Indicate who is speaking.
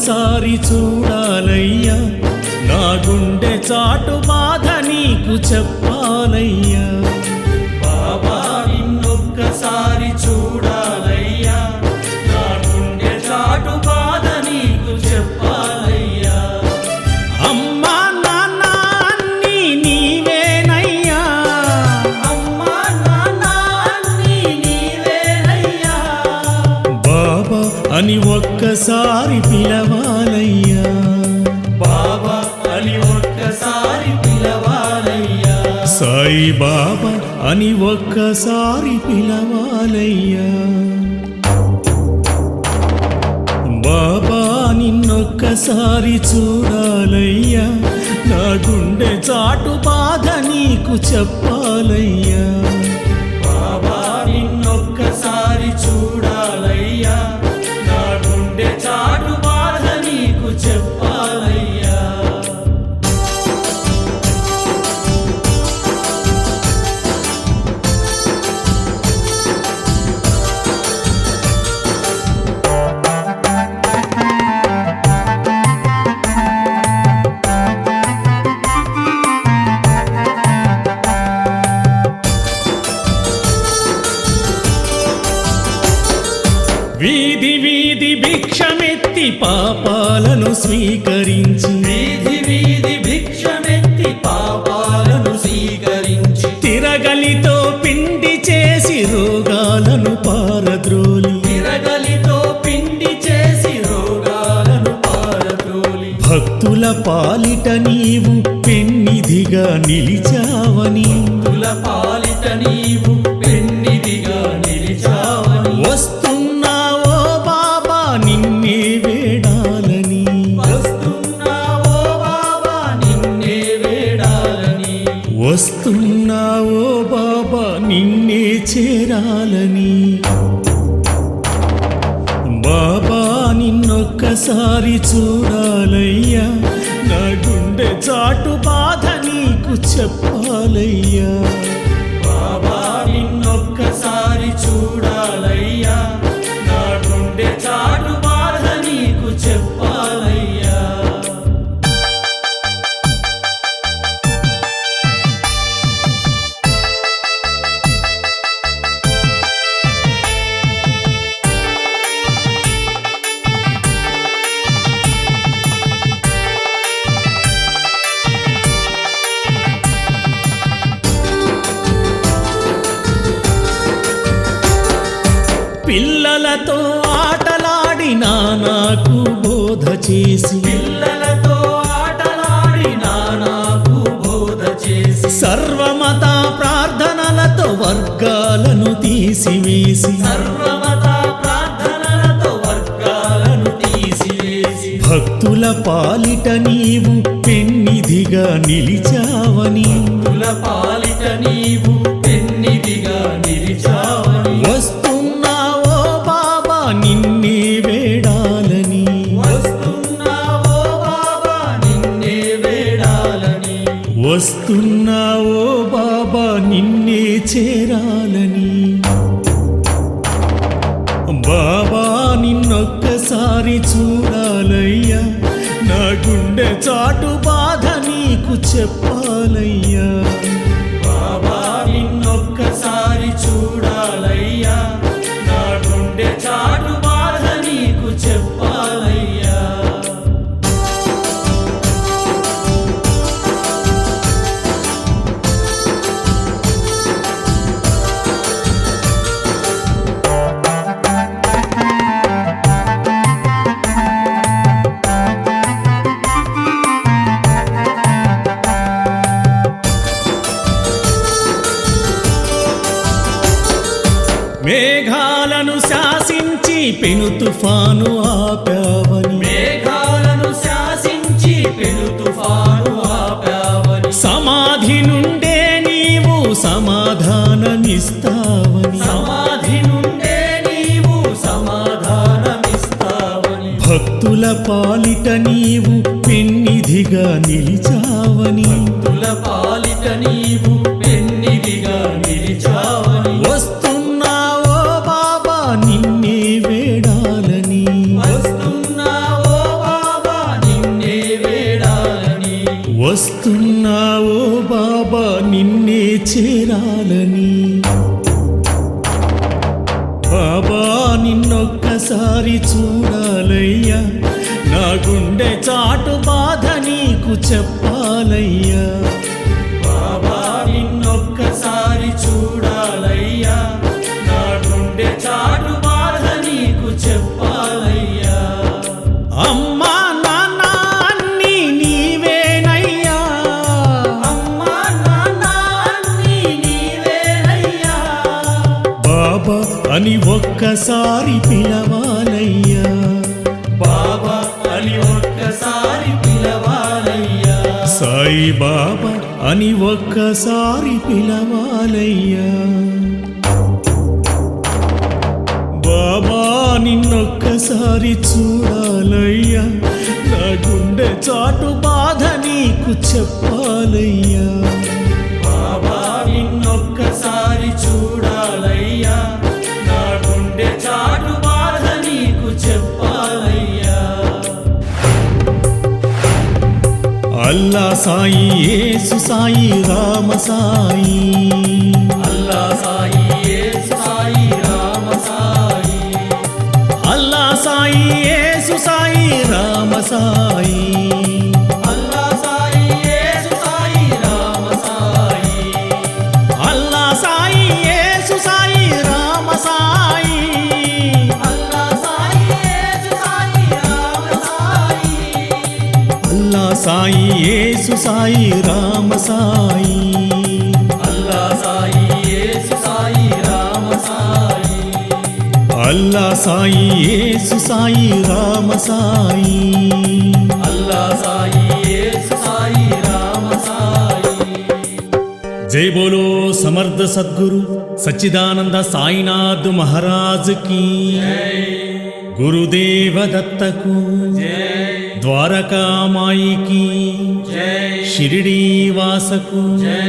Speaker 1: నిన్నొక్కసారి చూడాలయ్యా, నా గుండె చాటు బాధ నీకు చెప్పాలయ్యా.
Speaker 2: బాబా నిన్నొక్కసారి చూడాలయ్యా, నా గుండె చాటు బాధ నీకు చెప్పాలయ్యా.
Speaker 1: అమ్మా నాన్న అన్నీ నీవేనయ్యా,
Speaker 2: అమ్మా నాన్న అన్నీ నీవేనయ్యా.
Speaker 1: బాబా అని ఒక్కసారి పిలవాలయ్యా,
Speaker 2: బాబా అని ఒక్కసారి పిలవాలయ్యా.
Speaker 1: సాయి బాబా అని ఒక్కసారి పిలవాలయ్యా. బాబా నిన్నొక్కసారి చూడాలయ్యా, నా గుండె చాటు బాధ నీకు చెప్పాలయ్యా.
Speaker 2: బాబా నిన్నొక్కసారి చూడాలయ్యా, నా గుండె చాటు బాధ నీకు చెప్పాలయ్యా.
Speaker 1: వీధి వీధి భిక్షమెత్తి పాపాలను స్వీకరించి,
Speaker 2: వీధి వీధి భిక్షమెత్తి పాపాలను స్వీకరించి,
Speaker 1: తిరగలితో పిండి చేసి రోగాలను పారద్రోలి,
Speaker 2: తిరగలితో పిండి చేసి రోగాలను పారద్రోలి,
Speaker 1: భక్తుల పాలిట నీవు పెన్నిధిగా నిలిచావని,
Speaker 2: భక్తుల పాలిట నీవు పెన్నిధిగా నిలిచావని,
Speaker 1: వస్తున్నావో బాబా నిన్నే వేడాలని,
Speaker 2: వస్తున్నావో బాబా నిన్నే వేడాలని,
Speaker 1: వస్తున్నావో బాబా నిన్నే చేరాలని. బాబా నిన్నొక్కసారి చూడాలయ్యా, నా గుండె చాటు బాధ నీకు చెప్పాలయ్యా.
Speaker 2: బాబా నిన్నొక్కసారి చూడాలయ్యా, నా గుండె చాటు బాధ నీకు చెప్పాలయ్యా.
Speaker 1: పిల్లలతో ఆటలాడి నాకు బోధ చేసి,
Speaker 2: పిల్లలతో ఆటలాడి నాకు బోధ చేసి,
Speaker 1: సర్వమత ప్రార్థనలతో వర్గాలను తీసివేసి,
Speaker 2: సర్వమత ప్రార్థనలతో వర్గాలను తీసివేసి,
Speaker 1: భక్తుల పాలిట నీవు పెన్నిధిగా నిలిచావని,
Speaker 2: భక్తుల పాలిట నీవు పెన్నిధిగా నిలిచావని,
Speaker 1: వస్తున్నావో బాబా నిన్నే వేడాలని,
Speaker 2: వస్తున్నావో బాబా నిన్నే వేడాలని,
Speaker 1: వస్తున్నావో బాబా నిన్నే చేరాలని. బాబా నిన్నొక్కసారి చూడాలయ్యా, నా గుండె చాటు బాధ నీకు చెప్పాలయ్యా.
Speaker 2: బాబా నిన్నొక్కసారి చూడాలయ్యా, నా గుండె చాటు బాధ నీకు చెప్పాలయ్యా.
Speaker 1: మేఘాలను శాసించి పెను తుఫాను ఆపావని,
Speaker 2: మేఘాలను శాసించి పెను తుఫాను ఆపావని,
Speaker 1: సమాధి నుండే నీవు సమాధానమిస్తావని,
Speaker 2: సమాధి నుండే నీవు సమాధానమిస్తావని,
Speaker 1: భక్తుల పాలిట నీవు పెన్నిధిగా నిలిచావని,
Speaker 2: భక్తుల పాలిట నీవు పెన్నిధిగా నిలిచావని,
Speaker 1: వస్తున్నావో బాబా నిన్నే వేడాలని,
Speaker 2: వస్తున్నావో బాబా
Speaker 1: చేస్తున్నావో బాబా నిన్నే చేరాలని. బాబా నిన్నొక్కసారి చూడాలయ్యా, నా గుండె చాటు బాధ నీకు చెప్పాలయ్యా.
Speaker 2: బాబా నిన్నొక్కసారి చూడాలయ్యా, నా గుండె చాటు బాధ నీకు చెప్పాలయ్యా.
Speaker 1: అమ్మా నాన్న అన్నీ నీవేనయ్యా,
Speaker 2: అమ్మా నాన్న అన్నీ నీవేనయ్యా.
Speaker 1: బాబా అని ఒక్కసారి పిలవాలయ్యా.
Speaker 2: బాబా అని ఒక్కసారి పిలవాలయ్యా.
Speaker 1: సాయి బాబా అని ఒక్కసారి పిలవాలయ్యా. బాబా నిన్నొక్కసారి చూడాలయ్యా, నా గుండె చాటు బాధ నీకు చెప్పాలయ్యా.
Speaker 2: బాబా నిన్నొక్కసారి చూడాలయ్యా, నా గుండె చాటు బాధ నీకు చెప్పాలయ్యా.
Speaker 1: అల్లా సాయి యేసు సాయి రామ సాయి,
Speaker 2: అల్లా సాయి యేసు సాయి రామ సాయి.
Speaker 1: అల్లా సాయి యేసు సాయి రామ సాయి,
Speaker 2: అల్లా సాయి యేసు సాయి రామ సాయి.
Speaker 1: అల్లా సాయి యేసు సాయి రామ సాయి,
Speaker 2: అల్లా సాయి యేసు సాయి రామ సాయి.
Speaker 1: అల్లా సాయి యేసు సాయి రామ సాయి.
Speaker 2: అల్లా సాయి యేసు సాయి రామ సాయి.
Speaker 1: అల్లా సాయి యేసు సాయి రామ సాయి.
Speaker 2: అల్లా సాయి యేసు సాయి రామ సాయి.
Speaker 1: జై బోలో సమర్థ సద్గురు సచ్చిదానంద సాయినాథ్ మహారాజ్ की గురుదేవ దత్తకు ద్వారకా మాయి की
Speaker 2: జై
Speaker 1: షిరిడీ వాసకు
Speaker 2: జై